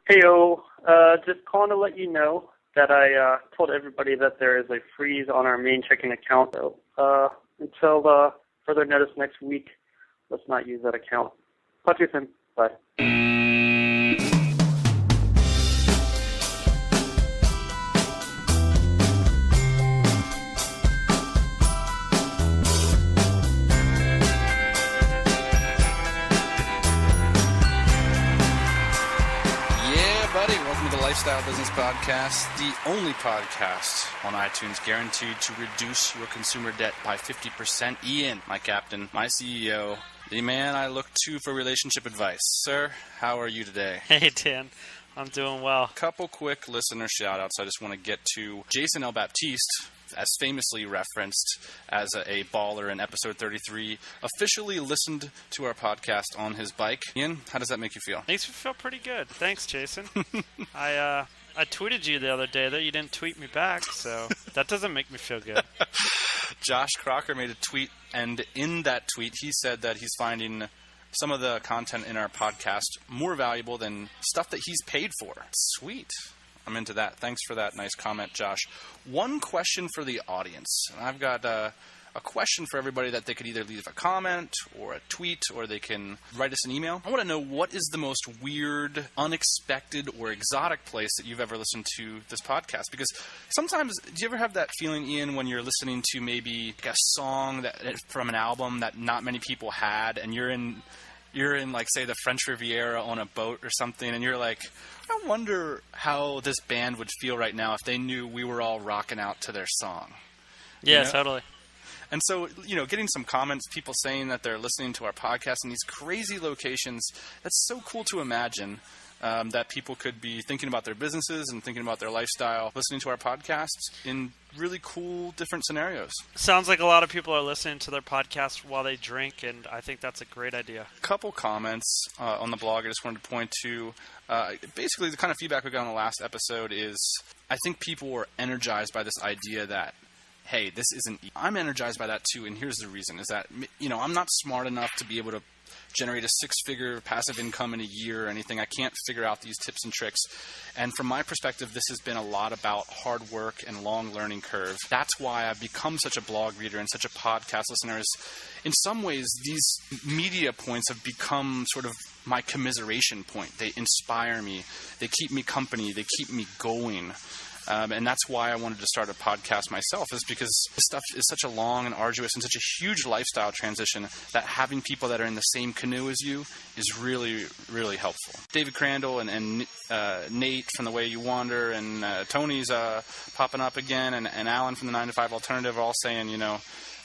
Heyo, just calling to let you know that I told everybody that there is a freeze on our main checking account. So until further notice next week, let's not use that account. Talk to you soon. Bye. Lifestyle Business Podcast, the only podcast on iTunes guaranteed to reduce your consumer debt by 50%. Ian, my captain, my CEO, the man I look to for relationship advice. Sir, how are you today? Hey, Dan. I'm doing well. Couple quick listener shout-outs I just want to get to. Jason L. Baptiste, as famously referenced as a baller in episode 33, officially listened to our podcast on his bike. Ian, how does that make you feel? Makes me feel pretty good. Thanks, Jason. I tweeted you the other day that you didn't tweet me back, so that doesn't make me feel good. Josh Crocker made a tweet, and in that tweet, he said that he's finding some of the content in our podcast more valuable than stuff that he's paid for. Sweet. I'm into that. Thanks for that nice comment, Josh. One question for the audience. I've got a question for everybody that they could either leave a comment or a tweet or they can write us an email. I want to know, what is the most weird, unexpected, or exotic place that you've ever listened to this podcast? Because sometimes, do you ever have that feeling, Ian, when you're listening to maybe a song that from an album that not many people had, and you're in like, say, the French Riviera on a boat or something, and you're like, I wonder how this band would feel right now if they knew we were all rocking out to their song. Yeah, you know? Totally. And so, getting some comments, people saying that they're listening to our podcast in these crazy locations, that's so cool to imagine that people could be thinking about their businesses and thinking about their lifestyle, listening to our podcasts in really cool, different scenarios. Sounds like a lot of people are listening to their podcast while they drink, and I think that's a great idea. A couple comments on the blog I just wanted to point to. Basically, the kind of feedback we got on the last episode is, I think people were energized by this idea that, hey, this isn't easy. I'm energized by that too, and here's the reason, is that, I'm not smart enough to be able to generate a six-figure passive income in a year or anything. I can't figure out these tips and tricks. And from my perspective, this has been a lot about hard work and long learning curve. That's why I've become such a blog reader and such a podcast listener. In some ways, these media points have become sort of my commiseration point. They inspire me. They keep me company. They keep me going. And that's why I wanted to start a podcast myself, is because this stuff is such a long and arduous and such a huge lifestyle transition that having people that are in the same canoe as you is really, really helpful. David Crandall and Nate from The Way You Wander, and Tony's popping up again, and Alan from the 9 to 5 Alternative are all saying,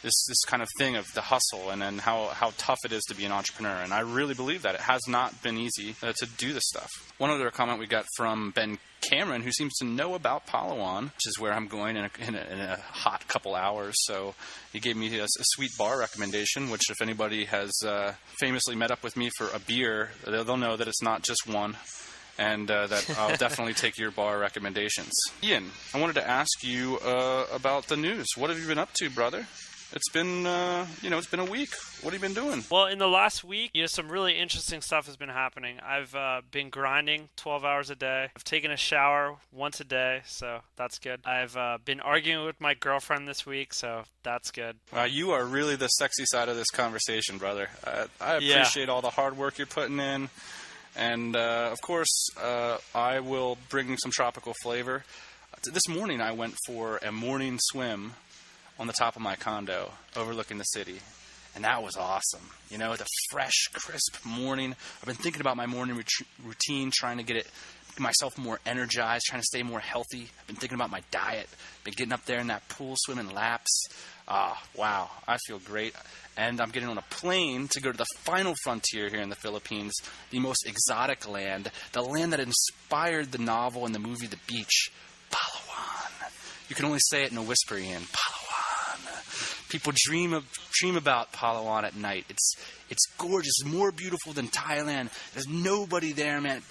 this kind of thing of the hustle and then how tough it is to be an entrepreneur. And I really believe that. It has not been easy to do this stuff. One other comment we got from Ben Cameron, who seems to know about Palawan, which is where I'm going in a hot couple hours. So he gave me a sweet bar recommendation, which if anybody has famously met up with me for a beer, they'll know that it's not just one. And that I'll definitely take your bar recommendations. Ian, I wanted to ask you about the news. What have you been up to, brother? It's been, it's been a week. What have you been doing? Well, in the last week, some really interesting stuff has been happening. I've been grinding 12 hours a day. I've taken a shower once a day, so that's good. I've been arguing with my girlfriend this week, so that's good. Wow, you are really the sexy side of this conversation, brother. I appreciate all the hard work you're putting in. And, of course, I will bring some tropical flavor. This morning I went for a morning swim on the top of my condo overlooking the city, and that was awesome. The fresh, crisp morning. I've been thinking about my morning routine, trying to get myself more energized, trying to stay more healthy. I've been thinking about my diet, been getting up there in that pool, swimming laps. Wow, I feel great. And I'm getting on a plane to go to the final frontier here in the Philippines, the most exotic land, the land that inspired the novel and the movie The Beach, Palawan. You can only say it in a whisper, Ian. Palawan. People dream about Palawan at night. It's gorgeous. It's more beautiful than Thailand. There's nobody there, man.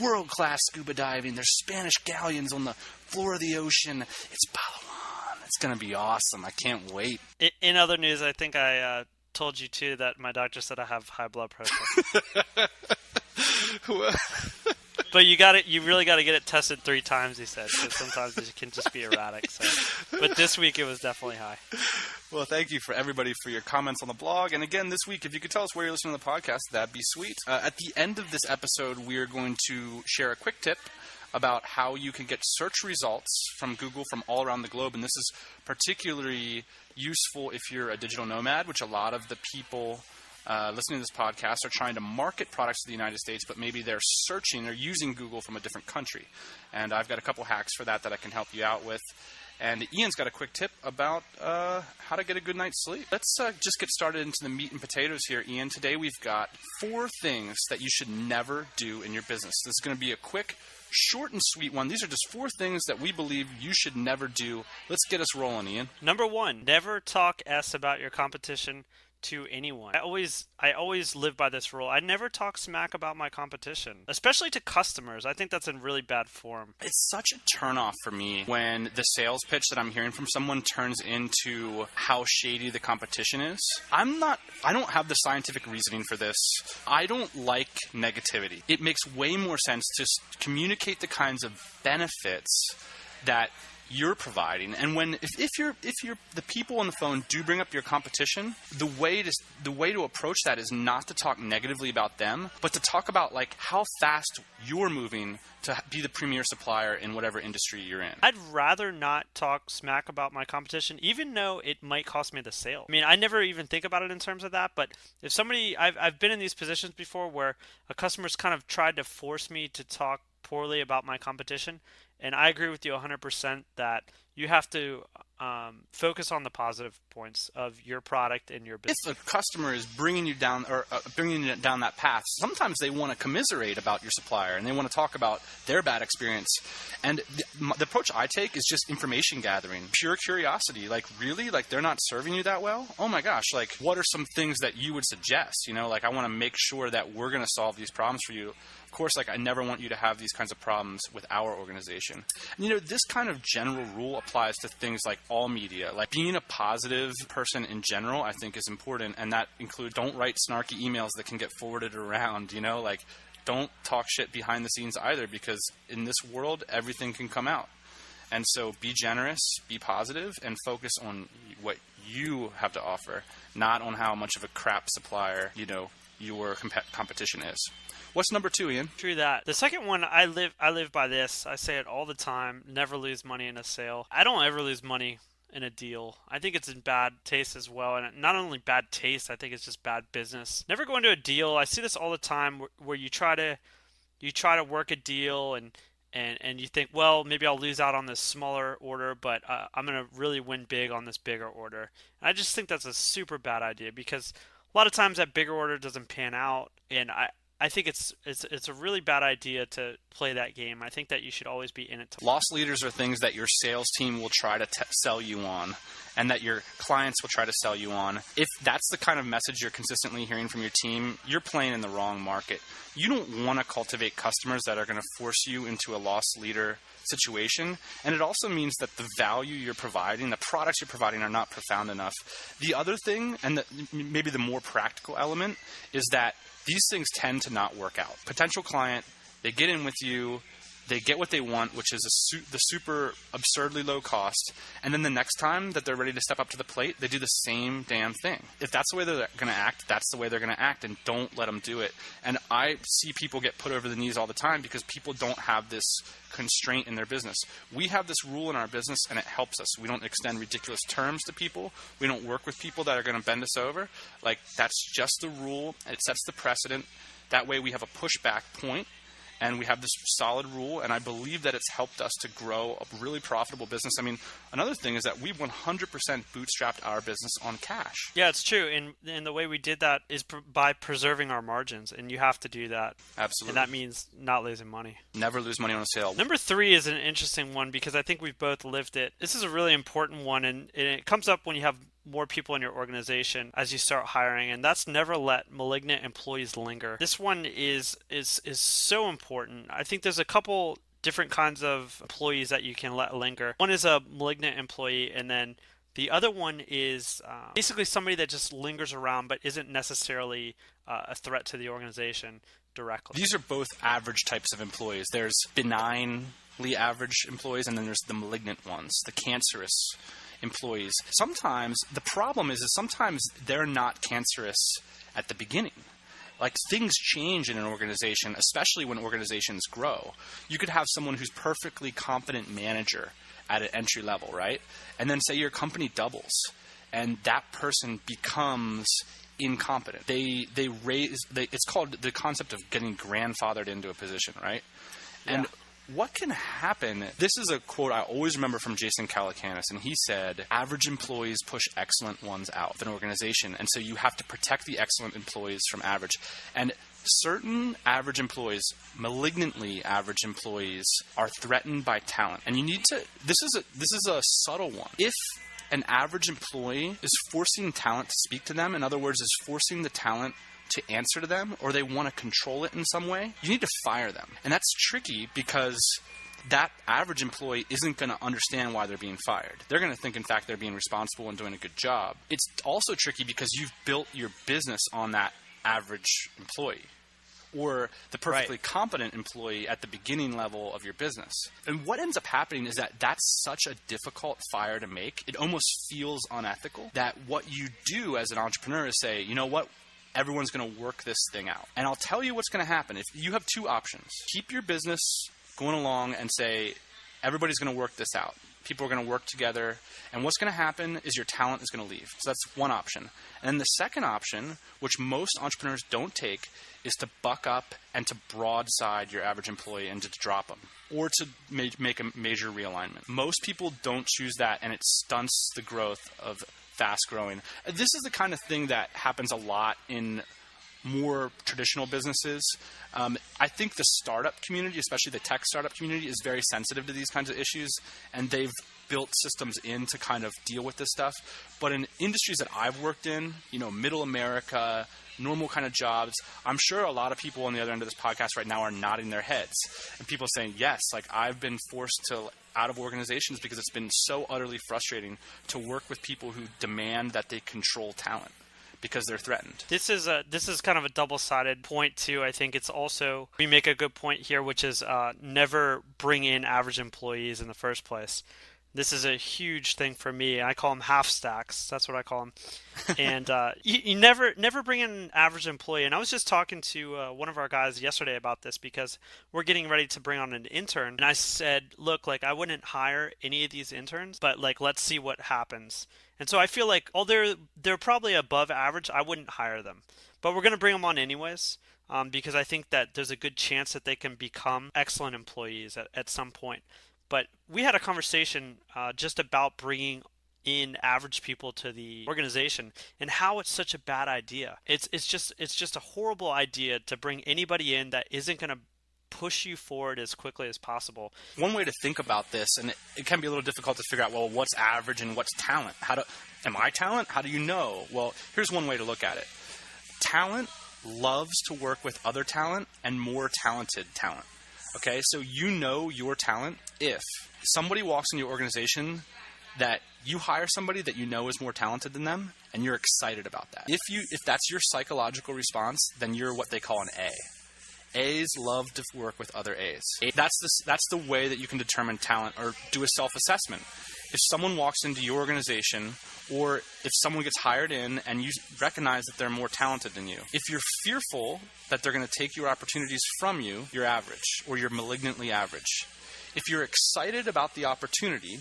World-class scuba diving. There's Spanish galleons on the floor of the ocean. It's Palawan. It's going to be awesome. I can't wait. In other news, I think I told you, too, that my doctor said I have high blood pressure. But you really got to get it tested 3 times, he said, because sometimes it can just be erratic. So, but this week it was definitely high. Well, thank you for everybody for your comments on the blog. And again, this week, if you could tell us where you're listening to the podcast, that'd be sweet. At the end of this episode, we are going to share a quick tip about how you can get search results from Google from all around the globe. And this is particularly useful if you're a digital nomad, which a lot of the people listening to this podcast are trying to market products to the United States, but maybe they're using Google from a different country. And I've got a couple hacks for that I can help you out with. And Ian's got a quick tip about how to get a good night's sleep. Let's just get started into the meat and potatoes here, Ian. Today we've got 4 things that you should never do in your business. This is going to be a quick, short and sweet one. These are just 4 things that we believe you should never do. Let's get us rolling, Ian. Number 1, never talk S about your competition to anyone. I always live by this rule. I never talk smack about my competition, especially to customers. I think that's in really bad form. It's such a turnoff for me when the sales pitch that I'm hearing from someone turns into how shady the competition is. I don't have the scientific reasoning for this. I don't like negativity. It makes way more sense to communicate the kinds of benefits that you're providing. And if you're the people on the phone do bring up your competition, the way to approach that is not to talk negatively about them, but to talk about like how fast you're moving to be the premier supplier in whatever industry you're in. I'd rather not talk smack about my competition, even though it might cost me the sale. I mean, I never even think about it in terms of that, but if I've been in these positions before where a customer's kind of tried to force me to talk poorly about my competition. And I agree with you 100% that you have to focus on the positive points of your product and your business. If a customer is bringing you down that path, sometimes they want to commiserate about your supplier and they want to talk about their bad experience. And the approach I take is just information gathering, pure curiosity. Like, really? Like, they're not serving you that well? Oh my gosh! Like, what are some things that you would suggest? Like, I want to make sure that we're going to solve these problems for you. Of course, like, I never want you to have these kinds of problems with our organization. And, this kind of general rule applies to things like all media. Like, being a positive person in general, I think, is important. And that includes don't write snarky emails that can get forwarded around, like, don't talk shit behind the scenes either, because in this world, everything can come out. And so be generous, be positive, and focus on what you have to offer, not on how much of a crap supplier, your competition is. What's number 2, Ian? True that. The second one, I live by this. I say it all the time. Never lose money in a sale. I don't ever lose money in a deal. I think it's in bad taste as well. And not only bad taste, I think it's just bad business. Never go into a deal. I see this all the time where you try to work a deal and you think, well, maybe I'll lose out on this smaller order, but I'm going to really win big on this bigger order. And I just think that's a super bad idea, because a lot of times that bigger order doesn't pan out, and I think it's a really bad idea to play that game. I think that you should always be in it. Loss leaders are things that your sales team will try to sell you on, and that your clients will try to sell you on. If that's the kind of message you're consistently hearing from your team, you're playing in the wrong market. You don't want to cultivate customers that are going to force you into a loss leader situation. And it also means that the value you're providing, the products you're providing, are not profound enough. The other thing, and maybe the more practical element, is that these things tend to not work out. Potential client, they get in with you, they get what they want, which is the super absurdly low cost, and then the next time that they're ready to step up to the plate, they do the same damn thing. If that's the way they're going to act, that's the way they're going to act, and don't let them do it. And I see people get put over the knees all the time because people don't have this constraint in their business. We have this rule in our business, and it helps us. We don't extend ridiculous terms to people. We don't work with people that are going to bend us over. Like, that's just the rule. It sets the precedent. That way we have a pushback point. And we have this solid rule, and I believe that it's helped us to grow a really profitable business. I mean, another thing is that we've 100% bootstrapped our business on cash. Yeah, it's true. And the way we did that is by preserving our margins, and you have to do that. Absolutely. And that means not losing money. Never lose money on a sale. Number 3 is an interesting one because I think we've both lived it. This is a really important one, and it comes up when you have more people in your organization as you start hiring, and that's never let malignant employees linger. This one is so important. I think there's a couple different kinds of employees that you can let linger. One is a malignant employee, and then the other one is basically somebody that just lingers around but isn't necessarily a threat to the organization. directly. These are both average types of employees. There's benignly average employees, and then there's the malignant ones, the cancerous employees. Sometimes the problem is sometimes they're not cancerous at the beginning. Like, things change in an organization, especially when organizations grow. You could have someone who's perfectly competent manager at an entry level, right? And then say your company doubles and that person becomes incompetent. It's called the concept of getting grandfathered into a position, right? Yeah. And what can happen, this is a quote I always remember from Jason Calacanis, and he said, average employees push excellent ones out of an organization, and so you have to protect the excellent employees from average. And certain average employees, malignantly average employees, are threatened by talent. And you need to, this is a subtle one. If an average employee is forcing talent to speak to them, in other words, is forcing the talent to answer to them, or they want to control it in some way, you need to fire them. And that's tricky because that average employee isn't going to understand why they're being fired. They're going to think, in fact, they're being responsible and doing a good job. It's also tricky because you've built your business on that average employee or the perfectly competent employee at the beginning level of your business. And what ends up happening is that that's such a difficult fire to make. It almost feels unethical that what you do as an entrepreneur is say, you know what? Everyone's going to work this thing out. And I'll tell you what's going to happen. If you have two options, keep your business going along and say, everybody's going to work this out. People are going to work together. And what's going to happen is your talent is going to leave. So that's one option. And then the second option, which most entrepreneurs don't take, is to buck up and to broadside your average employee and to drop them or to make a major realignment. Most people don't choose that, and it stunts the growth of fast-growing. This is the kind of thing that happens a lot in more traditional businesses. I think the startup community, especially the tech startup community, is very sensitive to these kinds of issues, and they've built systems in to kind of deal with this stuff. But in industries that I've worked in, middle America, normal kind of jobs, I'm sure a lot of people on the other end of this podcast right now are nodding their heads. And people saying, yes, like I've been forced out of organizations because it's been so utterly frustrating to work with people who demand that they control talent because they're threatened. This is kind of a double-sided point too. I think it's also, we make a good point here, which is never bring in average employees in the first place. This is a huge thing for me. I call them half stacks. That's what I call them. And you never bring in an average employee. And I was just talking to one of our guys yesterday about this because we're getting ready to bring on an intern. And I said, look, like I wouldn't hire any of these interns, but like let's see what happens. And so I feel like, they're probably above average. I wouldn't hire them, but we're going to bring them on anyways. Because I think that there's a good chance that they can become excellent employees at some point. But we had a conversation just about bringing in average people to the organization and how it's such a bad idea. It's just a horrible idea to bring anybody in that isn't going to push you forward as quickly as possible. One way to think about this, and it can be a little difficult to figure out, well, what's average and what's talent? Am I talent? How do you know? Well, here's one way to look at it. Talent loves to work with other talent and more talented talent. Okay, so your talent if somebody walks in your organization that you hire somebody that you know is more talented than them and you're excited about that. If that's your psychological response, then you're what they call an A. A's love to work with other A's. That's the way that you can determine talent or do a self-assessment. If someone walks into your organization or if someone gets hired in and you recognize that they're more talented than you, if you're fearful that they're going to take your opportunities from you, you're average or you're malignantly average. If you're excited about the opportunity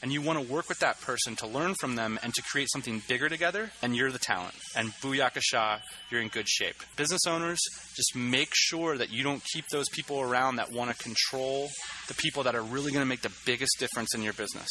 and you want to work with that person to learn from them and to create something bigger together, and you're the talent. And booyakasha, you're in good shape. Business owners, just make sure that you don't keep those people around that want to control the people that are really going to make the biggest difference in your business.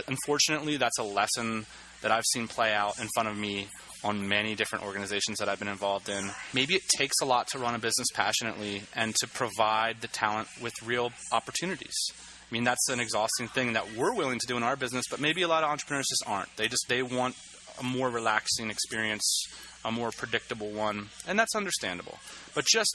Unfortunately, that's a lesson that I've seen play out in front of me on many different organizations that I've been involved in. Maybe it takes a lot to run a business passionately and to provide the talent with real opportunities. I mean, that's an exhausting thing that we're willing to do in our business, but maybe a lot of entrepreneurs just aren't. They want a more relaxing experience, a more predictable one, and that's understandable. But just,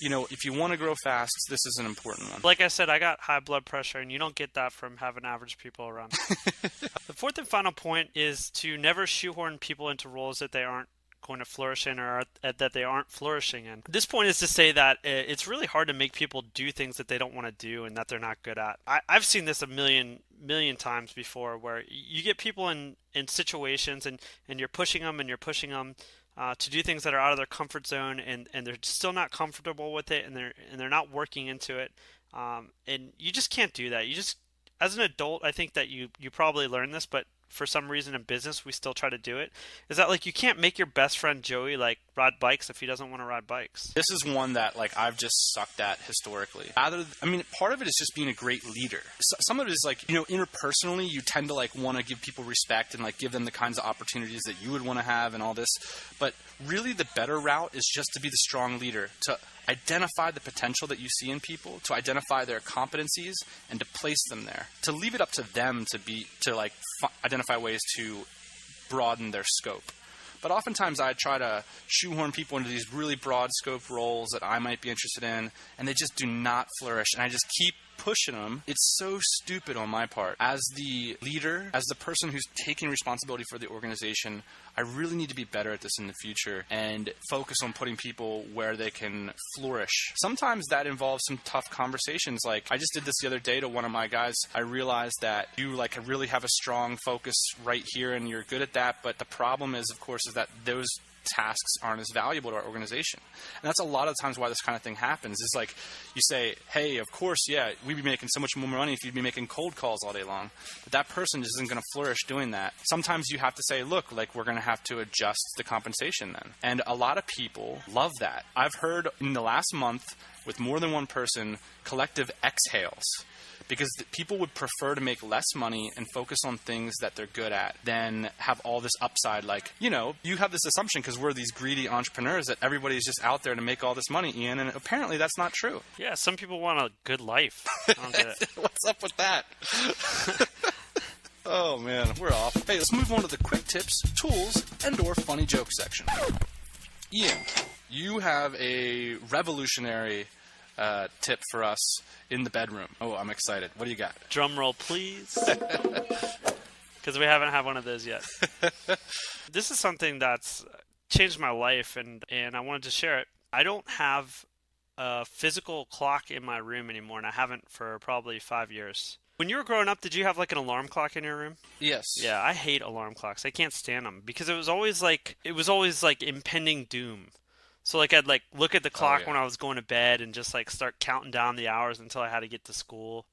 if you want to grow fast, this is an important one. Like I said, I got high blood pressure, and you don't get that from having average people around. The fourth and final point is to never shoehorn people into roles that they aren't going to flourish in or that they aren't flourishing in. This point is to say that it's really hard to make people do things that they don't want to do and that they're not good at. I've seen this a million times before, where you get people in situations and you're pushing them to do things that are out of their comfort zone, and they're still not comfortable with it, and they're not working into it, and you just can't do that. You just, as an adult, I think that you probably learn this, but for some reason in business we still try to do it, is that like you can't make your best friend Joey like ride bikes if he doesn't want to ride bikes. This is one that like I've just sucked at historically. Part of it is just being a great leader. Some of it is like, interpersonally you tend to like want to give people respect and like give them the kinds of opportunities that you would want to have and all this. But really the better route is just to be the strong leader, to identify the potential that you see in people, to identify their competencies and to place them there, to leave it up to them to identify ways to broaden their scope. But oftentimes I try to shoehorn people into these really broad scope roles that I might be interested in, and they just do not flourish, and I just keep pushing them. It's so stupid on my part. As the leader, as the person who's taking responsibility for the organization, I really need to be better at this in the future and focus on putting people where they can flourish. Sometimes that involves some tough conversations. Like I just did this the other day to one of my guys. I realized that you like really have a strong focus right here and you're good at that, but the problem is, of course, is that those tasks aren't as valuable to our organization. And that's a lot of the times why this kind of thing happens. Is like you say, hey, of course, yeah, we'd be making so much more money if you'd be making cold calls all day long. But that person just isn't going to flourish doing that. Sometimes you have to say, look, like we're going to have to adjust the compensation then. And a lot of people love that. I've heard in the last month with more than one person, collective exhales. Because people would prefer to make less money and focus on things that they're good at than have all this upside. Like, you have this assumption because we're these greedy entrepreneurs that everybody's just out there to make all this money, Ian, and apparently that's not true. Yeah, some people want a good life. I don't get it. What's up with that? Oh, man, we're off. Hey, let's move on to the quick tips, tools, and/or funny joke section. Ian, you have a revolutionary tip for us in the bedroom. Oh, I'm excited. What do you got? Drum roll, please. Because we haven't had one of those yet. This is something that's changed my life, and I wanted to share it. I don't have a physical clock in my room anymore, and I haven't for probably 5 years. When you were growing up, did you have like an alarm clock in your room? Yes. Yeah, I hate alarm clocks. I can't stand them because it was always like impending doom. So like I'd like look at the clock when I was going to bed and just like start counting down the hours until I had to get to school.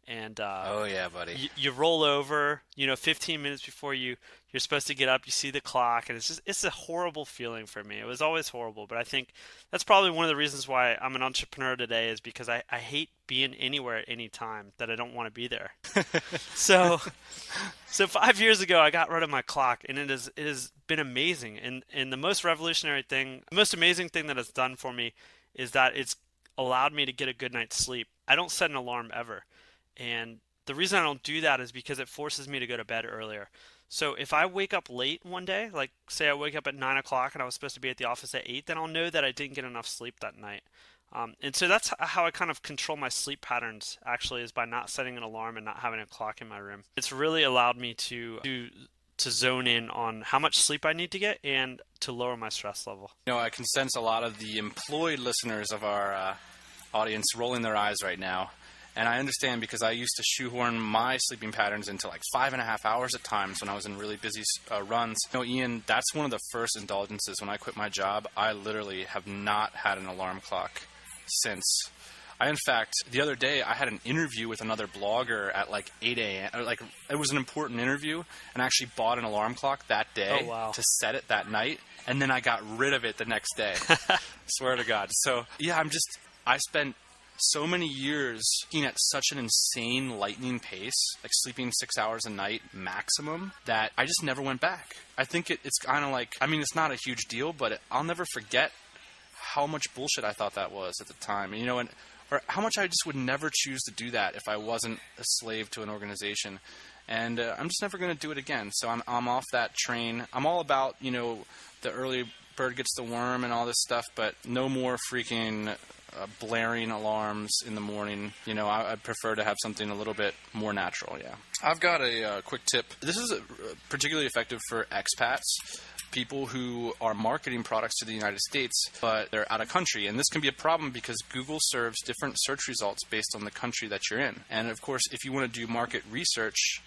And oh yeah, buddy. You roll over, 15 minutes before you're supposed to get up, you see the clock, and it's a horrible feeling for me. It was always horrible, but I think that's probably one of the reasons why I'm an entrepreneur today, is because I hate being anywhere at any time that I don't want to be there. So 5 years ago I got rid of my clock, and it has been amazing. And the most amazing thing that it's done for me is that it's allowed me to get a good night's sleep. I don't set an alarm ever. And the reason I don't do that is because it forces me to go to bed earlier. So if I wake up late one day, like say I wake up at 9 o'clock and I was supposed to be at the office at 8, then I'll know that I didn't get enough sleep that night. And so that's how I kind of control my sleep patterns, actually, is by not setting an alarm and not having a clock in my room. It's really allowed me to zone in on how much sleep I need to get and to lower my stress level. I can sense a lot of the employed listeners of our audience rolling their eyes right now. And I understand, because I used to shoehorn my sleeping patterns into like 5.5 hours at times when I was in really busy runs. Ian, that's one of the first indulgences. When I quit my job, I literally have not had an alarm clock since. In fact, the other day I had an interview with another blogger at like 8 a.m. Like, it was an important interview, and I actually bought an alarm clock that day to set it that night, and then I got rid of it the next day. Swear to God. So yeah, I spent so many years at such an insane lightning pace, like sleeping 6 hours a night maximum, that I just never went back. I think it's kind of like, it's not a huge deal, but I'll never forget how much bullshit I thought that was at the time. Or how much I just would never choose to do that if I wasn't a slave to an organization. And I'm just never going to do it again. So I'm off that train. I'm all about, the early bird gets the worm and all this stuff, but no more freaking blaring alarms in the morning. I'd prefer to have something a little bit more natural, yeah. I've got a quick tip. This is particularly effective for expats, people who are marketing products to the United States, but they're out of country. And this can be a problem because Google serves different search results based on the country that you're in. And of course, if you want to do market research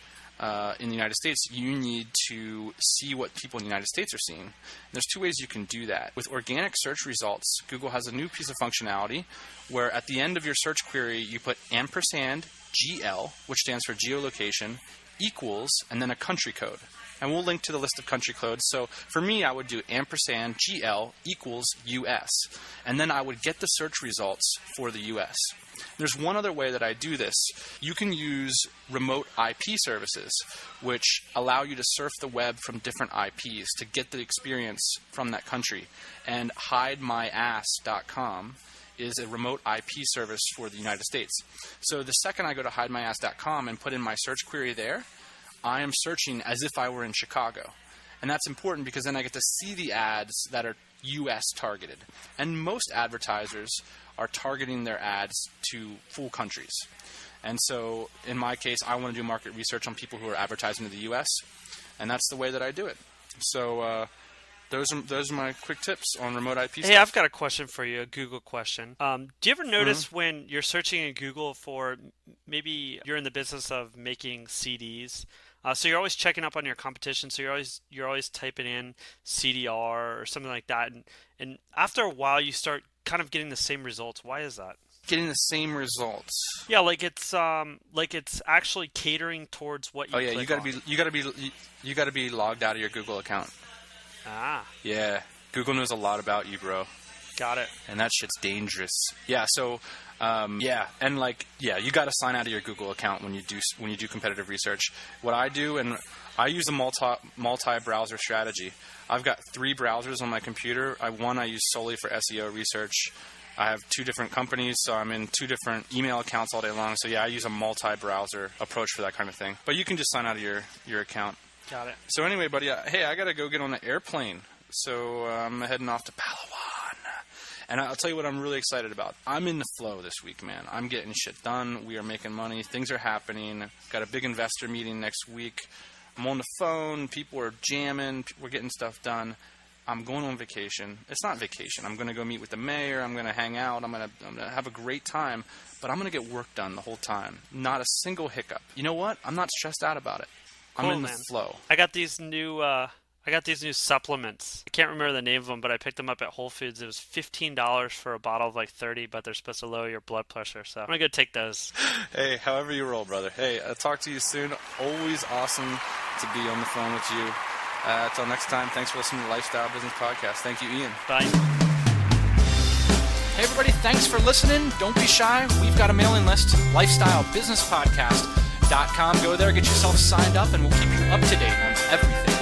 in the United States, you need to see what people in the United States are seeing. And there's two ways you can do that. With organic search results, Google has a new piece of functionality where at the end of your search query, you put ampersand GL, which stands for geolocation, equals, and then a country code. And we'll link to the list of country codes. So for me, I would do ampersand GL equals US. And then I would get the search results for the US. There's one other way that I do this. You can use remote IP services, which allow you to surf the web from different IPs to get the experience from that country. And hidemyass.com is a remote IP service for the United States. So the second I go to hidemyass.com and put in my search query there, I am searching as if I were in Chicago. And that's important because then I get to see the ads that are US targeted. And most advertisers are targeting their ads to full countries. And so in my case, I want to do market research on people who are advertising to the US, and that's the way that I do it. So those are my quick tips on remote IP stuff. Hey, I've got a question for you, a Google question. Do you ever notice when you're searching in Google for, maybe you're in the business of making CDs, so you're always checking up on your competition, so you're always typing in CDR or something like that, and after a while you start kind of getting the same results. Why is that? Getting the same results. Yeah, like it's actually catering towards what you click on. you gotta be logged out of your Google account. Ah. Yeah. Google knows a lot about you, bro. Got it. And that shit's dangerous. Yeah, so you got to sign out of your Google account when you do competitive research. What I do, and I use a multi-browser strategy. I've got 3 browsers on my computer. One I use solely for SEO research. I have 2 different companies, so I'm in 2 different email accounts all day long. So yeah, I use a multi-browser approach for that kind of thing. But you can just sign out of your account. Got it. So anyway, buddy, hey, I got to go get on the airplane. So I'm heading off to Palawan. And I'll tell you what I'm really excited about. I'm in the flow this week, man. I'm getting shit done. We are making money. Things are happening. Got a big investor meeting next week. I'm on the phone. People are jamming. We're getting stuff done. I'm going on vacation. It's not vacation. I'm going to go meet with the mayor. I'm going to hang out. I'm going to have a great time. But I'm going to get work done the whole time. Not a single hiccup. You know what? I'm not stressed out about it. Cool, I'm in man. the flow. I got these new supplements. I can't remember the name of them, but I picked them up at Whole Foods. It was $15 for a bottle of like 30, but they're supposed to lower your blood pressure. So I'm going to go take those. Hey, however you roll, brother. Hey, I'll talk to you soon. Always awesome to be on the phone with you. Until next time, thanks for listening to the Lifestyle Business Podcast. Thank you, Ian. Bye. Hey, everybody. Thanks for listening. Don't be shy. We've got a mailing list, lifestylebusinesspodcast.com. Go there, get yourself signed up, and we'll keep you up to date on everything